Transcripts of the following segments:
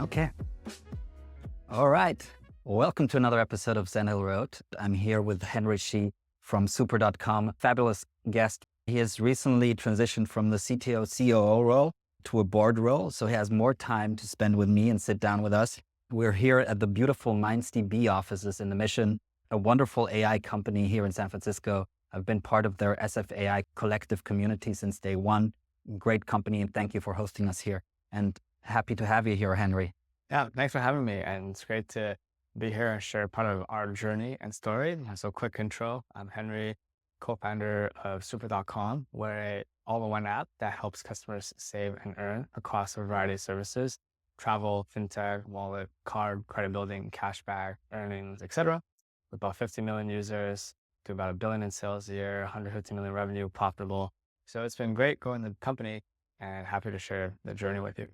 Okay. All right. Welcome to another episode of Sand Hill Road. I'm here with Henry Shi from super.com, fabulous guest. He has recently transitioned from the CTO COO role to a board role, so he has more time to spend with me and sit down with us. We're here at the beautiful MindsDB offices in the Mission, a wonderful AI company here in San Francisco. I've been part of their SFAI collective community since day one. Great company, and thank you for hosting us here. And happy to have you here, Henry. Yeah, thanks for having me. And it's great to be here and share part of our journey and story. So quick intro, I'm Henry, co-founder of super.com. We're an all-in-one app that helps customers save and earn across a variety of services: travel, fintech, wallet, card, credit building, cashback, earnings, etc. With about 50 million users, do about $1 billion in sales a year, 150 million revenue, profitable. So it's been great growing the company and happy to share the journey with you.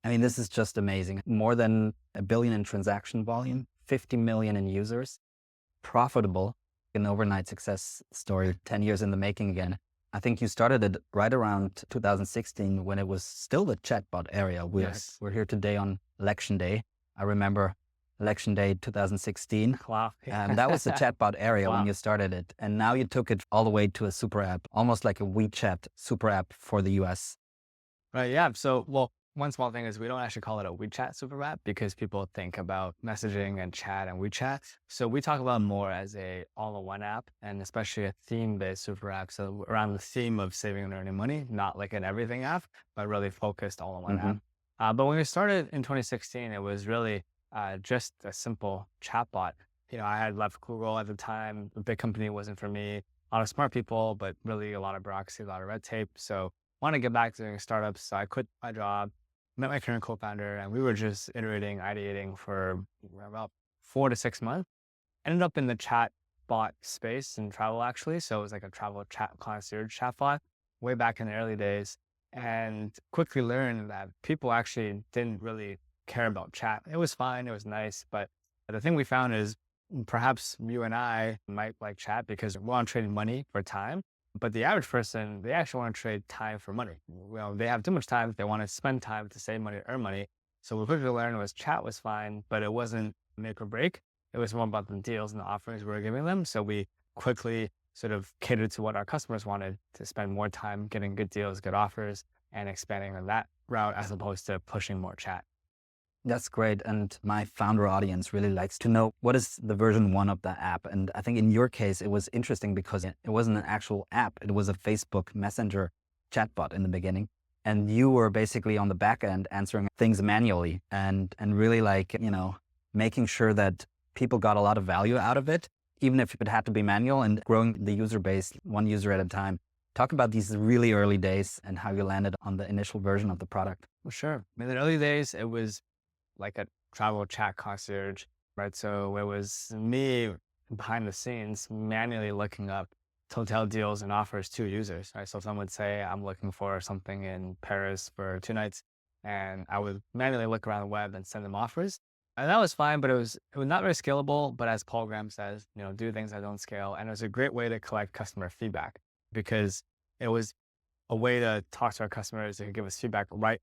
I mean, this is just amazing. More than $1 billion in transaction volume, 50 million in users, profitable, an overnight success story, 10 years in the making again. I think you started it right around 2016 when it was still the chatbot area. We're here today on election day. I remember election day 2016. Wow. That was the chatbot area Wow. when you started it. And now you took it all the way to a super app, almost like a WeChat super app for the US. Right. Yeah. So, one small thing is we don't actually call it a WeChat super app because people think about messaging and chat and WeChat. So we talk about more as a all-in-one app, and especially a theme-based super app. So around the theme of saving and earning money, not like an everything app, but really focused all-in-one app. But when we started in 2016, it was really just a simple chatbot. I had left Google at the time. The big company wasn't for me. A lot of smart people, but really a lot of bureaucracy, a lot of red tape. So want to get back to doing startups. So I quit my job, met my current co-founder, and we were just iterating, ideating for about 4 to 6 months. Ended up in the chat bot space in travel, actually. So it was like a travel chat concierge chatbot way back in the early days, and quickly learned that people actually didn't really care about chat. It was fine. It was nice. But the thing we found is perhaps you and I might like chat because we're on trading money for time. But the average person, they actually want to trade time for money. Well, they have too much time. They want to spend time to save money, earn money. So what we quickly learned was chat was fine, but it wasn't make or break. It was more about the deals and the offerings we were giving them. So we quickly sort of catered to what our customers wanted, to spend more time getting good deals, good offers, and expanding on that route as opposed to pushing more chat. That's great. And my founder audience really likes to know what is the version 1 of that app. And I think in your case, it was interesting because it wasn't an actual app. It was a Facebook Messenger chatbot in the beginning. And you were basically on the back end answering things manually and really making sure that people got a lot of value out of it, even if it had to be manual, and growing the user base 1 user at a time. Talk about these really early days and how you landed on the initial version of the product. Well, sure. In the early days, it was like a travel chat concierge, right? So it was me behind the scenes manually looking up hotel deals and offers to users, right? So if someone would say, I'm looking for something in Paris for 2 nights, and I would manually look around the web and send them offers. And that was fine, but it was not very scalable. But as Paul Graham says, do things that don't scale. And it was a great way to collect customer feedback because it was a way to talk to our customers. They could give us feedback right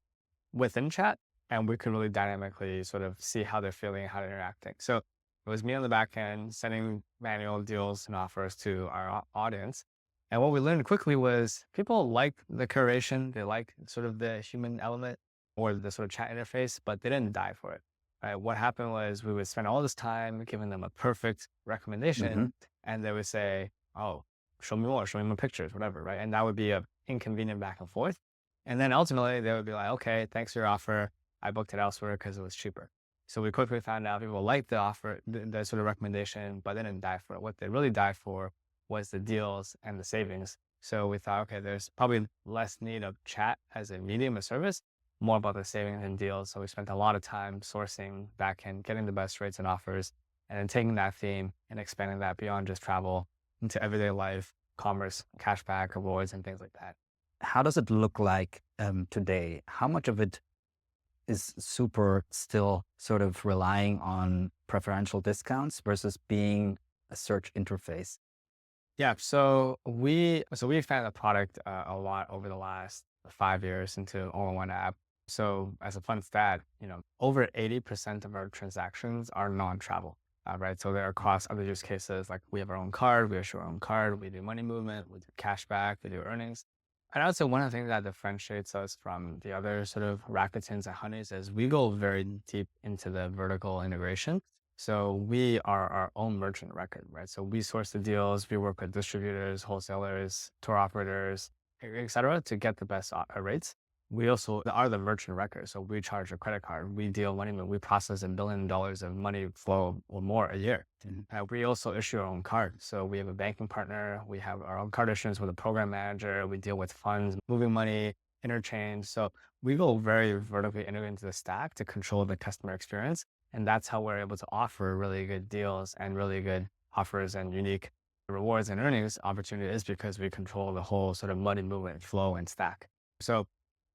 within chat, and we could really dynamically sort of see how they're feeling, how they're interacting. So it was me on the back end sending manual deals and offers to our audience. And what we learned quickly was people like the curation. They like sort of the human element or the sort of chat interface, but they didn't die for it. Right? What happened was we would spend all this time giving them a perfect recommendation, and they would say, oh, show me more pictures, whatever, right? And that would be an inconvenient back and forth. And then ultimately they would be like, okay, thanks for your offer. I booked it elsewhere because it was cheaper. So we quickly found out people liked the offer, the sort of recommendation, but they didn't die for it. What they really died for was the deals and the savings. So we thought, okay, there's probably less need of chat as a medium of service, more about the savings and deals. So we spent a lot of time sourcing backend, getting the best rates and offers, and then taking that theme and expanding that beyond just travel into everyday life, commerce, cashback, rewards, and things like that. How does it look like today? How much of it is super still sort of relying on preferential discounts versus being a search interface? Yeah, so we expanded the product a lot over the last 5 years into all-in-one app. So as a fun stat, over 80% of our transactions are non-travel, right? So they're across other use cases. Like we have our own card, we issue our own card, we do money movement, we do cashback, we do earnings. And also one of the things that differentiates us from the other sort of Rakutens and Honeys is we go very deep into the vertical integration. So we are our own merchant record, right? So we source the deals, we work with distributors, wholesalers, tour operators, et cetera, to get the best rates. We also are the merchant record. So we charge a credit card, we deal money, we process $1 billion of money flow or more a year. We also issue our own card. So we have a banking partner, we have our own card issuance with a program manager, we deal with funds, moving money, interchange. So we go very vertically integrated into the stack to control the customer experience. And that's how we're able to offer really good deals and really good offers and unique rewards and earnings opportunities because we control the whole sort of money movement flow and stack. So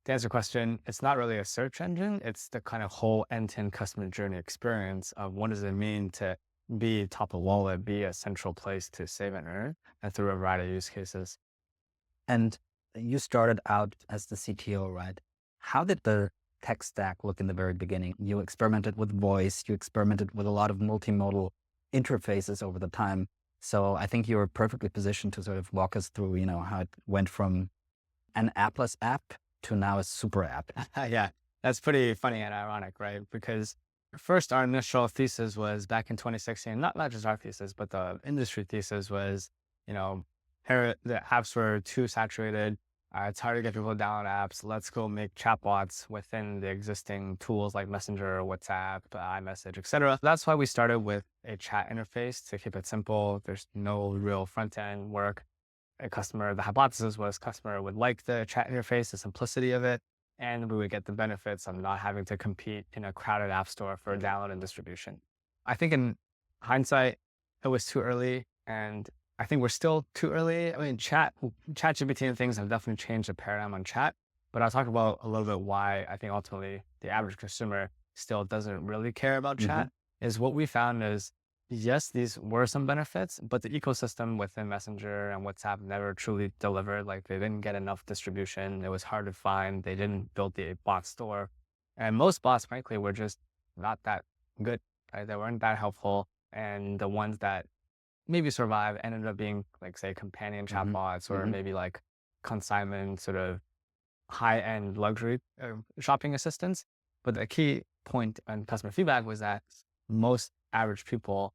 to answer your question, it's not really a search engine. It's the kind of whole end-to-end customer journey experience of what does it mean to be top of wallet, be a central place to save and earn, and through a variety of use cases. And you started out as the CTO, right? How did the tech stack look in the very beginning? You experimented with voice, you experimented with a lot of multimodal interfaces over the time. So I think you were perfectly positioned to sort of walk us through, how it went from an appless app to now a super app. Yeah, that's pretty funny and ironic, right? Because first, our initial thesis was back in 2016, not just our thesis, but the industry thesis was, here the apps were too saturated. It's hard to get people to download apps. Let's go make chatbots within the existing tools like Messenger, WhatsApp, iMessage, et cetera. That's why we started with a chat interface to keep it simple. There's no real front end work. The hypothesis was customer would like the chat interface, the simplicity of it, and we would get the benefits of not having to compete in a crowded app store for download and distribution. I think in hindsight, it was too early, and I think we're still too early. I mean, ChatGPT and things have definitely changed the paradigm on chat, but I'll talk about a little bit why I think ultimately the average consumer still doesn't really care about chat. Is what we found is, yes, these were some benefits, but the ecosystem within Messenger and WhatsApp never truly delivered. Like they didn't get enough distribution. It was hard to find. They didn't build the bot store. And most bots, frankly, were just not that good, right? They weren't that helpful. And the ones that maybe survived ended up being like, say, companion chatbots or maybe like consignment sort of high-end luxury shopping assistants. But the key point on customer feedback was that most average people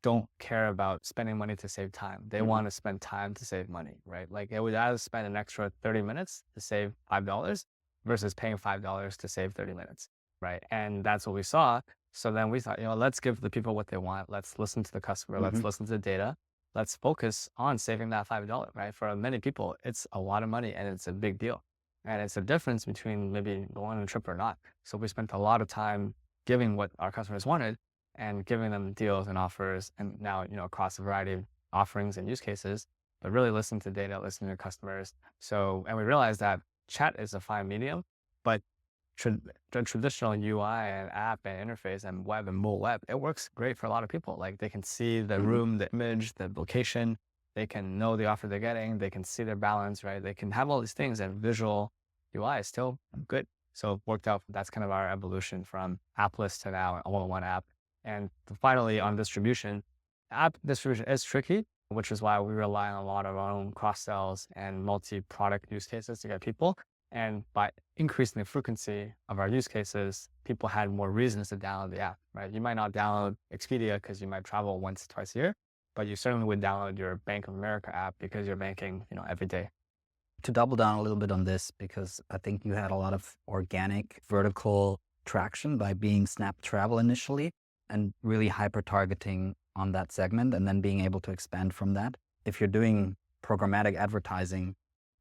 don't care about spending money to save time. They want to spend time to save money, right? Like they would either spend an extra 30 minutes to save $5 versus paying $5 to save 30 minutes, right? And that's what we saw. So then we thought, let's give the people what they want. Let's listen to the customer. Let's listen to the data. Let's focus on saving that $5, right? For many people, it's a lot of money and it's a big deal. And it's a difference between maybe going on a trip or not. So we spent a lot of time giving what our customers wanted and giving them deals and offers, and now, across a variety of offerings and use cases, but really listen to data, listen to customers. And we realized that chat is a fine medium, but the traditional UI and app and interface and web and mobile web, it works great for a lot of people. Like they can see the room, the image, the location, they can know the offer they're getting, they can see their balance, right? They can have all these things, and visual UI is still good. So it worked out. That's kind of our evolution from appless to now an all-in-one app. And finally, on distribution, app distribution is tricky, which is why we rely on a lot of our own cross-sells and multi-product use cases to get people. And by increasing the frequency of our use cases, people had more reasons to download the app, right? You might not download Expedia because you might travel once, twice a year, but you certainly would download your Bank of America app because you're banking, every day. To double down a little bit on this, because I think you had a lot of organic vertical traction by being Snap Travel initially and really hyper targeting on that segment and then being able to expand from that. If you're doing programmatic advertising,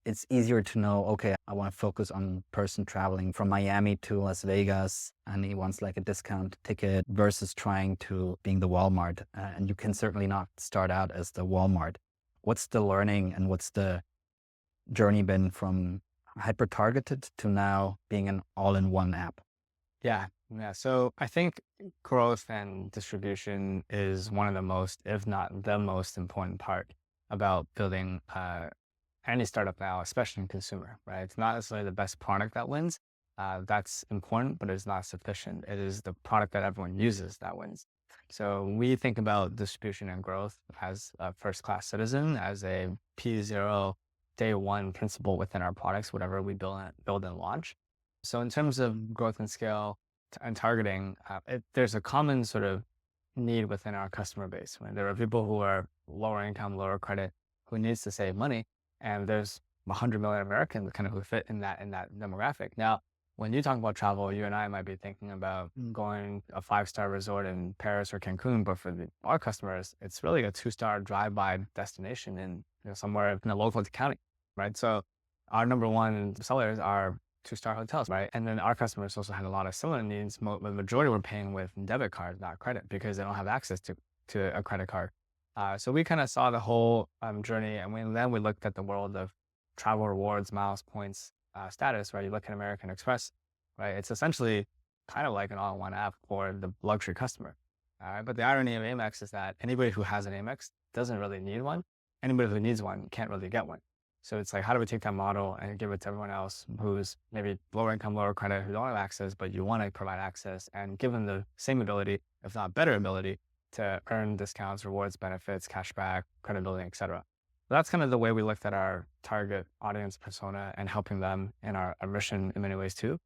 it's easier to know, okay, I want to focus on person traveling from Miami to Las Vegas and he wants like a discount ticket versus trying to being the Walmart. And you can certainly not start out as the Walmart. What's the learning and what's the journey been from hyper targeted to now being an all-in-one app? Yeah. So I think growth and distribution is one of the most, if not the most important part about building any startup now, especially in consumer, right? It's not necessarily the best product that wins, that's important, but it's not sufficient. It is the product that everyone uses that wins. So we think about distribution and growth as a first-class citizen, as a P0 day one principle within our products, whatever we build and launch. So in terms of growth and scale and targeting, there's a common sort of need within our customer base. Right? There are people who are lower income, lower credit, who needs to save money, and there's 100 million Americans kind of who fit in that demographic. Now, when you talk about travel, you and I might be thinking about going a 5-star resort in Paris or Cancun, but for our customers, it's really a 2-star drive-by destination in somewhere in a local county, right? So our number one sellers are 2-star hotels, right? And then our customers also had a lot of similar needs. The majority were paying with debit cards, not credit, because they don't have access to a credit card. So we kind of saw the whole journey, and then we looked at the world of travel rewards, miles, points, status, right? You look at American Express, right? It's essentially kind of like an all-in-one app for the luxury customer. All right. But the irony of Amex is that anybody who has an Amex doesn't really need one. Anybody who needs one can't really get one. So it's like, how do we take that model and give it to everyone else who's maybe lower income, lower credit, who don't have access, but you want to provide access and give them the same ability, if not better ability, to earn discounts, rewards, benefits, cashback, credibility, et cetera. That's kind of the way we looked at our target audience persona and helping them in our mission in many ways too.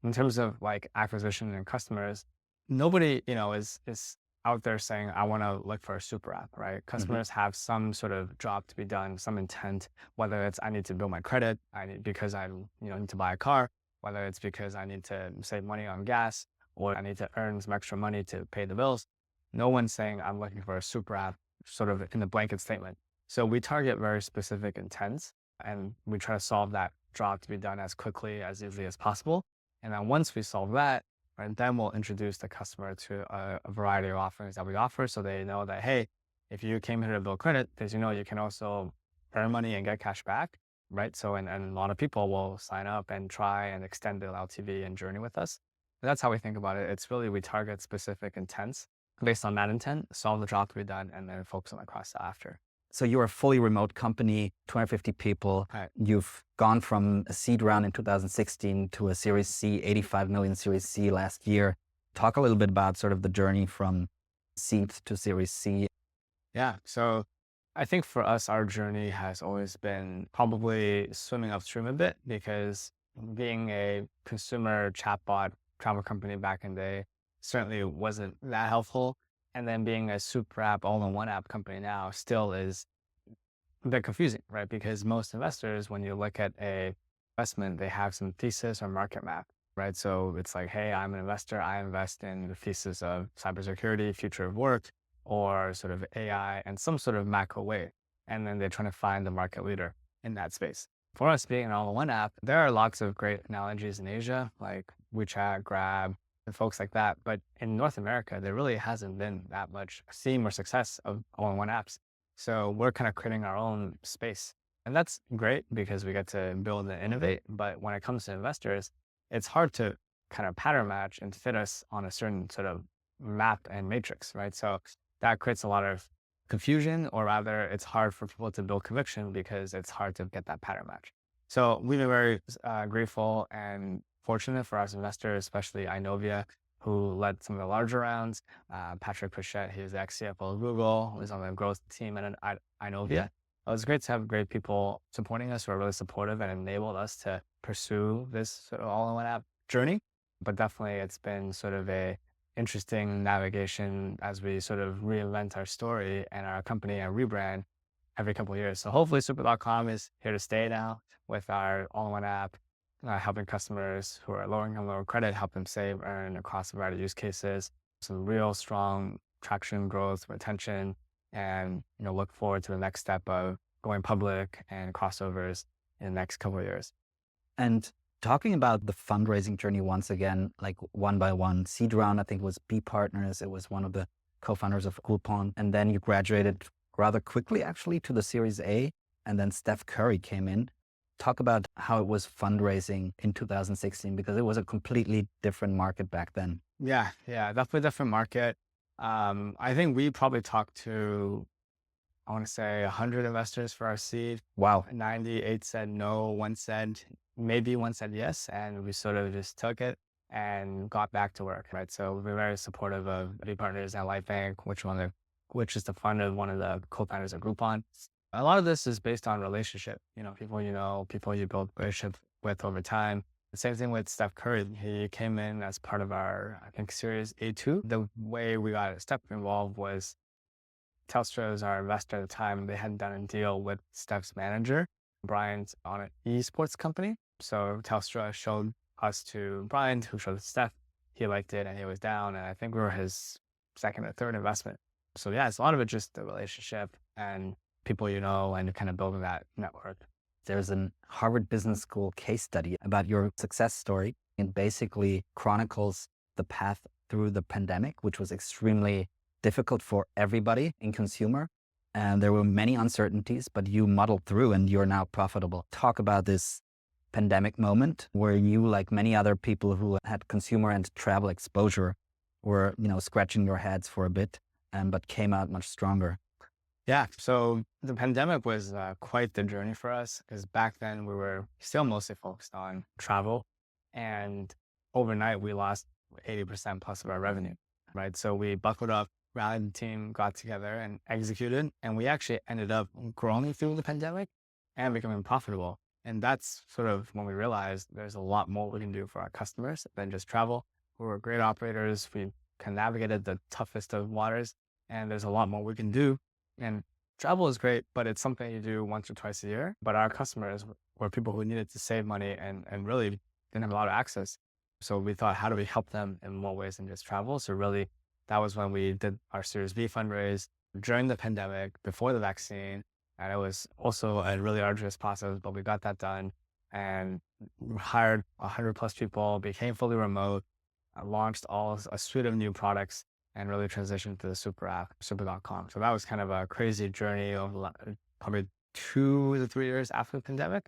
In terms of like acquisition and customers, nobody, is out there saying, I want to look for a super app, right? Customers have some sort of job to be done, some intent, whether it's I need to build my credit, because I need to buy a car, whether it's because I need to save money on gas, or I need to earn some extra money to pay the bills. No one's saying I'm looking for a super app sort of in the blanket statement. So we target very specific intents, and we try to solve that job to be done as quickly, as easily as possible. And then once we solve that, right, then we'll introduce the customer to a variety of offerings that we offer, so they know that, hey, if you came here to build credit, as you know, you can also earn money and get cash back, right? So, and a lot of people will sign up and try and extend their LTV and journey with us. That's how we think about it. It's really, we target specific intents. Based on that intent, solve the job to be done, and then focus on the cross-sell after. So you're a fully remote company, 250 people. Right. You've gone from a seed round in 2016 to a Series C, 85 million Series C last year. Talk a little bit about sort of the journey from seed to Series C. Yeah. So I think for us, our journey has always been probably swimming upstream a bit, because being a consumer chatbot travel company back in the day certainly wasn't that helpful. And then being a super app, all-in-one app company now still is a bit confusing, right? Because most investors, when you look at a investment, they have some thesis or market map, right? So it's like, hey, I'm an investor. I invest in the thesis of cybersecurity, future of work, or sort of AI and some sort of macro way. And then they're trying to find the market leader in that space. For us being an all-in-one app, there are lots of great analogies in Asia, like WeChat, Grab, and folks like that. But in North America, there really hasn't been that much theme or success of all-in-one apps. So we're kind of creating our own space. And that's great because we get to build and innovate. But when it comes to investors, it's hard to kind of pattern match and fit us on a certain sort of map and matrix, right? So that creates a lot of confusion, or rather it's hard for people to build conviction because it's hard to get that pattern match. So we've been very grateful and fortunate for us investors, especially Inovia, who led some of the larger rounds. Patrick Pichette, he's the ex-CFO of Google, who's on the growth team at Inovia. It was great to have great people supporting us who are really supportive and enabled us to pursue this sort of all-in-one app journey. But definitely it's been sort of a interesting navigation as we sort of reinvent our story and our company and rebrand every couple of years. So hopefully Super.com is here to stay now with our all-in-one app, helping customers who are lower income, lower credit, help them save, earn across a variety of use cases, some real strong traction, growth, retention, and look forward to the next step of going public and crossovers in the next couple of years. And talking about the fundraising journey once again, like one by one, seed round, I think it was B Partners. It was one of the co-founders of Groupon. And then you graduated rather quickly actually to the Series A. And then Steph Curry came in. Talk about how it was fundraising in 2016, because it was a completely different market back then. Yeah, definitely a different market. I think we probably talked to, I want to say 100 investors for our seed. Wow. 98 said no, one said maybe one said yes, and we sort of just took it and got back to work, right? So we're very supportive of the partners at Life Bank, which is the fund of one of the co-founders of Groupon. A lot of this is based on relationship, people you build relationship with over time. The same thing with Steph Curry. He came in as part of our, I think, Series A2. The way we got Steph involved was Telstra was our investor at the time. They hadn't done a deal with Steph's manager, Brian's, on an esports company. So Telstra showed us to Brian, who showed Steph. He liked it and he was down. And I think we were his second or third investment. So yeah, it's a lot of it just the relationship and people and kind of building that network. There's a Harvard Business School case study about your success story. It basically chronicles the path through the pandemic, which was extremely difficult for everybody in consumer. And there were many uncertainties, but you muddled through and you're now profitable. Talk about this pandemic moment where you, like many other people who had consumer and travel exposure, were, scratching your heads for a bit, but came out much stronger. Yeah. So the pandemic was quite the journey for us because back then we were still mostly focused on travel, and overnight we lost 80% plus of our revenue, right? So we buckled up, rallied the team, got together and executed. And we actually ended up growing through the pandemic and becoming profitable. And that's sort of when we realized there's a lot more we can do for our customers than just travel. We were great operators. We can navigated the toughest of waters, and there's a lot more we can do. And travel is great, but it's something you do once or twice a year. But our customers were people who needed to save money and really didn't have a lot of access. So we thought, how do we help them in more ways than just travel? So really, that was when we did our Series B fundraise during the pandemic, before the vaccine. And it was also a really arduous process, but we got that done and hired 100 plus people, became fully remote, launched a suite of new products, and really transitioned to the super app, super.com. So that was kind of a crazy journey of probably 2 to 3 years after the pandemic.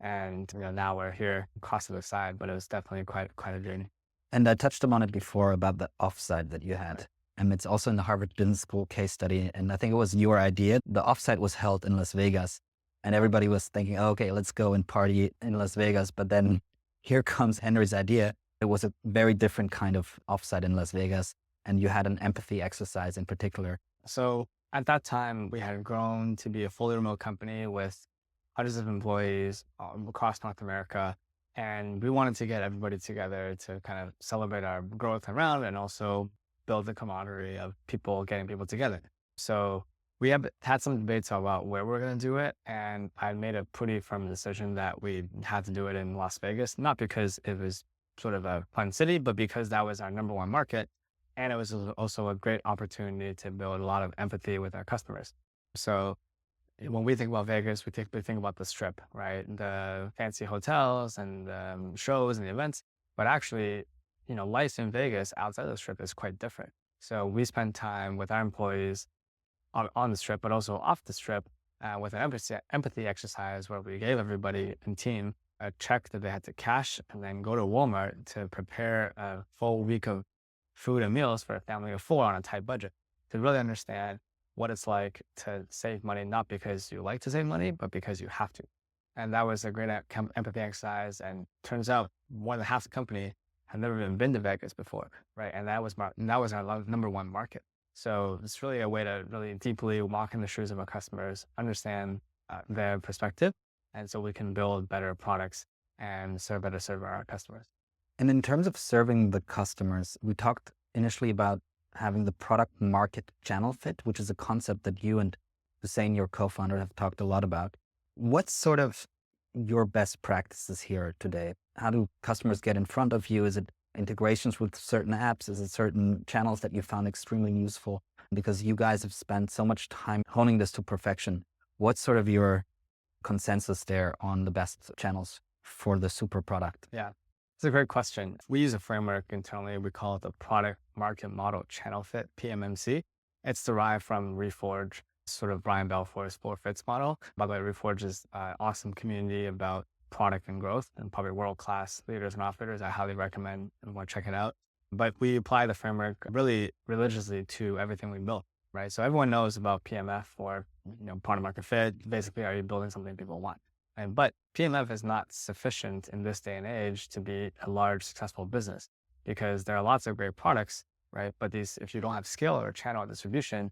And now we're here across the other side, but it was definitely quite a journey. And I touched upon it before about the offsite that you had. And it's also in the Harvard Business School case study. And I think it was your idea. The offsite was held in Las Vegas, and everybody was thinking, oh, okay, let's go and party in Las Vegas. But then here comes Henry's idea. It was a very different kind of offsite in Las Vegas. And you had an empathy exercise in particular. So at that time, we had grown to be a fully remote company with hundreds of employees across North America. And we wanted to get everybody together to kind of celebrate our growth around and also build the camaraderie of getting people together. So we had some debates about where we're going to do it. And I made a pretty firm decision that we had to do it in Las Vegas, not because it was sort of a fun city, but because that was our number one market. And it was also a great opportunity to build a lot of empathy with our customers. So when we think about Vegas, we think about the strip, right? The fancy hotels and shows and the events. But actually, life in Vegas outside of the strip is quite different. So we spend time with our employees on the strip, but also off the strip with an empathy exercise where we gave everybody in team a check that they had to cash and then go to Walmart to prepare a full week of food and meals for a family of 4 on a tight budget, to really understand what it's like to save money, not because you like to save money, but because you have to. And that was a great empathy exercise. And turns out more than half the company had never even been to Vegas before, right? And that was our number one market. So it's really a way to really deeply walk in the shoes of our customers, understand their perspective, and so we can build better products and better serve our customers. And in terms of serving the customers, we talked initially about having the product market channel fit, which is a concept that you and Hussein, your co-founder, have talked a lot about. What's sort of your best practices here today? How do customers get in front of you? Is it integrations with certain apps? Is it certain channels that you found extremely useful? Because you guys have spent so much time honing this to perfection. What's sort of your consensus there on the best channels for the super product? Yeah. It's a great question. We use a framework internally. We call it the Product Market Model Channel Fit, PMMC. It's derived from Reforge, sort of Brian Balfour's 4 Fits model. By the way, Reforge is an awesome community about product and growth and probably world-class leaders and operators. I highly recommend everyone check it out. But we apply the framework really religiously to everything we build, right? So everyone knows about PMF or product market fit. Basically, are you building something people want? But PMF is not sufficient in this day and age to be a large, successful business because there are lots of great products, right? But if you don't have scale or channel distribution,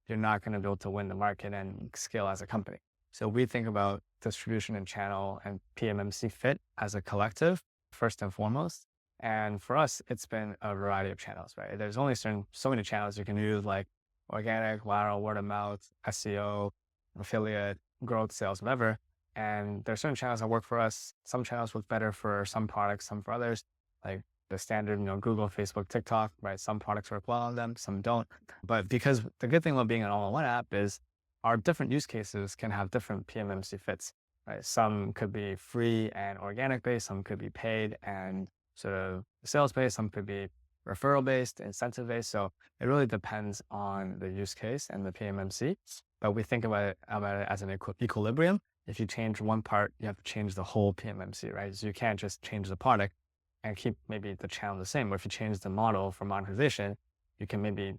you're not going to be able to win the market and scale as a company. So we think about distribution and channel and PMMC fit as a collective, first and foremost. And for us, it's been a variety of channels, right? There's only so many channels you can use, like organic, viral, word of mouth, SEO, affiliate, growth, sales, whatever. And there's certain channels that work for us. Some channels work better for some products, some for others, like the standard, Google, Facebook, TikTok, right? Some products work well on them, some don't. But because the good thing about being an all-in-one app is our different use cases can have different PMMC fits, right? Some could be free and organic based, some could be paid and sort of sales based, some could be referral based, incentive based. So it really depends on the use case and the PMMC. But we think about it as an equilibrium. If you change one part, you have to change the whole PMMC, right? So you can't just change the product and keep maybe the channel the same. Or if you change the model for monetization, you can maybe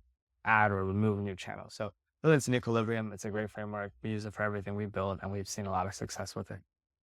add or remove a new channel. So really it's an equilibrium. It's a great framework. We use it for everything we build, and we've seen a lot of success with it.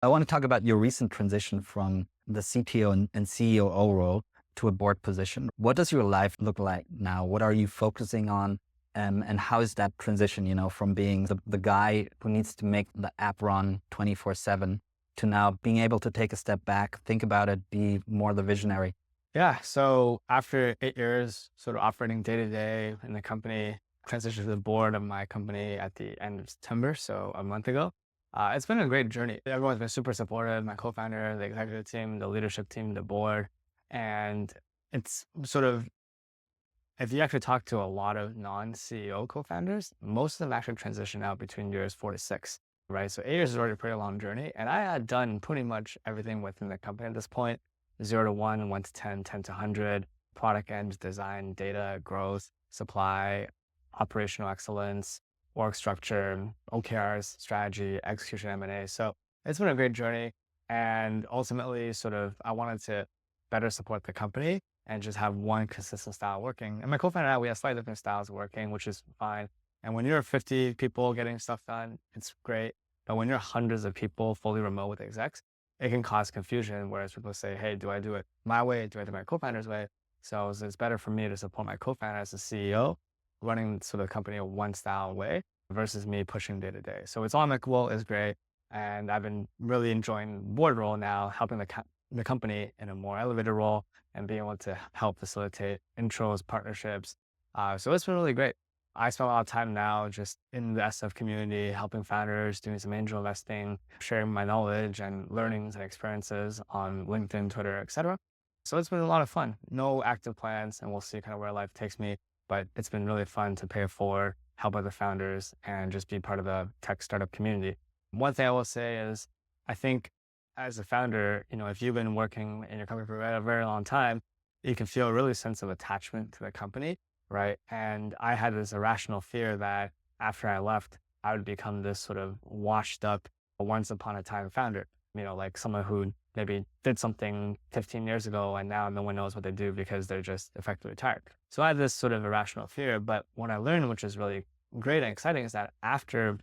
I want to talk about your recent transition from the CTO and COO role to a board position. What does your life look like now? What are you focusing on? And how is that transition, from being the guy who needs to make the app run 24/7 to now being able to take a step back, think about it, be more the visionary? Yeah. So after 8 years sort of operating day to day in the company, transitioned to the board of my company at the end of September, so a month ago. It's been a great journey. Everyone's been super supportive, my co-founder, the executive team, the leadership team, the board. And it's sort of, if you actually talk to a lot of non-CEO co-founders, most of them actually transition out between years 4 to 6, right? So 8 years is already a pretty long journey. And I had done pretty much everything within the company at this point, 0 to 1, 1 to 10, 10 to 100, product ends, design, data, growth, supply, operational excellence, org structure, OKRs, strategy, execution, M&A. So it's been a great journey. And ultimately, sort of, I wanted to better support the company and just have one consistent style working. And my co-founder and I, we have slightly different styles working, which is fine. And when you're 50 people getting stuff done, it's great. But when you're hundreds of people fully remote with execs, it can cause confusion, whereas people say, hey, do I do it my way? Do I do it my co-founder's way? So it's better for me to support my co-founder as a CEO, running sort of the company a one style way versus me pushing day to day. So it's all amicable, it's great. And I've been really enjoying the board role now, helping the company in a more elevated role and being able to help facilitate intros, partnerships. So it's been really great. I spend a lot of time now just in the SF community, helping founders, doing some angel investing, sharing my knowledge and learnings and experiences on LinkedIn, Twitter, etc. So it's been a lot of fun. No active plans, and we'll see kind of where life takes me. But it's been really fun to pay it forward, help other founders, and just be part of the tech startup community. One thing I will say is, I think as a founder, if you've been working in your company for a very long time, you can feel a really sense of attachment to the company, right? And I had this irrational fear that after I left, I would become this sort of washed up, once upon a time founder, like someone who maybe did something 15 years ago and now no one knows what they do because they're just effectively retired. So I had this sort of irrational fear. But what I learned, which is really great and exciting, is that after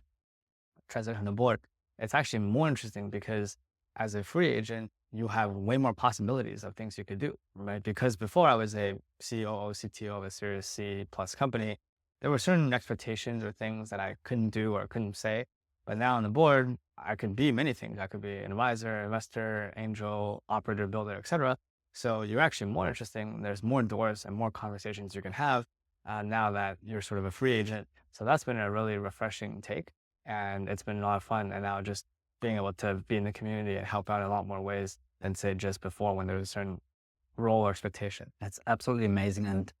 transition to board, it's actually more interesting because as a free agent, you have way more possibilities of things you could do, right? Because before I was a COO, CTO of a Series C plus company, there were certain expectations or things that I couldn't do or couldn't say. But now on the board, I could be many things. I could be an advisor, investor, angel, operator, builder, etc. So you're actually more interesting. There's more doors and more conversations you can have now that you're sort of a free agent. So that's been a really refreshing take, and it's been a lot of fun. And now just being able to be in the community and help out in a lot more ways than say just before when there was a certain role or expectation. That's absolutely amazing. And,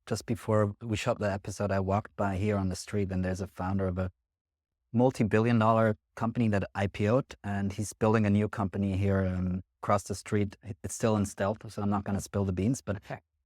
just before we shot the episode, I walked by here on the street and there's a founder of a multi-billion-dollar company that IPO'd, and he's building a new company here across the street. It's still in stealth, so I'm not going to spill the beans, but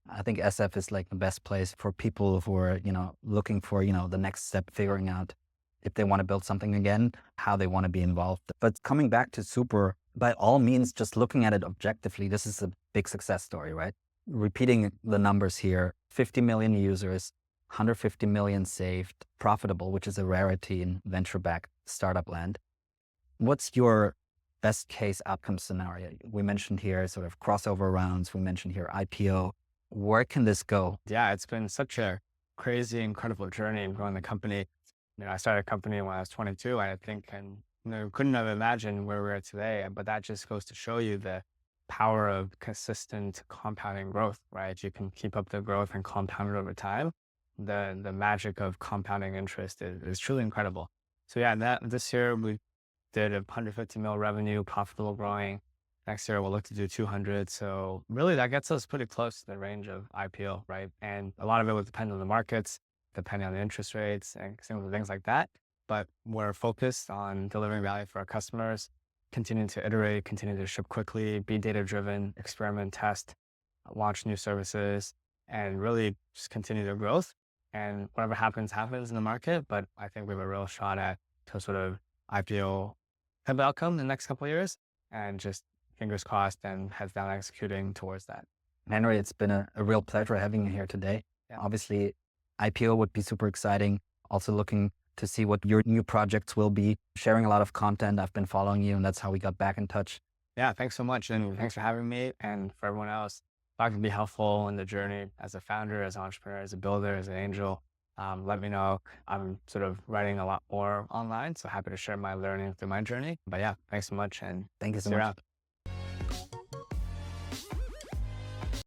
I think SF is like the best place for people who are, looking for, the next step, figuring out if they want to build something again, how they want to be involved. But coming back to Super, by all means, just looking at it objectively, this is a big success story, right? Repeating the numbers here, 50 million users, 150 million saved, profitable, which is a rarity in venture-backed startup land. What's your best case outcome scenario? We mentioned here sort of crossover rounds. We mentioned here IPO. Where can this go? Yeah, it's been such a crazy, incredible journey in growing the company. I started a company when I was 22, I think, and couldn't have imagined where we are today. But that just goes to show you the power of consistent compounding growth, right? You can keep up the growth and compound it over time. The magic of compounding interest is truly incredible. So yeah, this year we did 150 mil revenue, profitable growing. Next year we'll look to do 200. So really that gets us pretty close to the range of IPO, right? And a lot of it will depend on the markets, depending on the interest rates and things like that. But we're focused on delivering value for our customers, continue to iterate, continue to ship quickly, be data-driven, experiment, test, launch new services, and really just continue the growth. And whatever happens in the market. But I think we have a real shot at to sort of IPO type of outcome in the next couple of years, and just fingers crossed and heads down executing towards that. Henry, it's been a real pleasure having you here today. Yeah. Obviously, IPO would be super exciting. Also looking to see what your new projects will be, sharing a lot of content. I've been following you, and that's how we got back in touch. Yeah, thanks so much. And thanks for having me. And for everyone else, if I can be helpful in the journey as a founder, as an entrepreneur, as a builder, as an angel, let me know. I'm sort of writing a lot more online, so happy to share my learning through my journey. But yeah, thanks so much. And Thank you so see you much. around.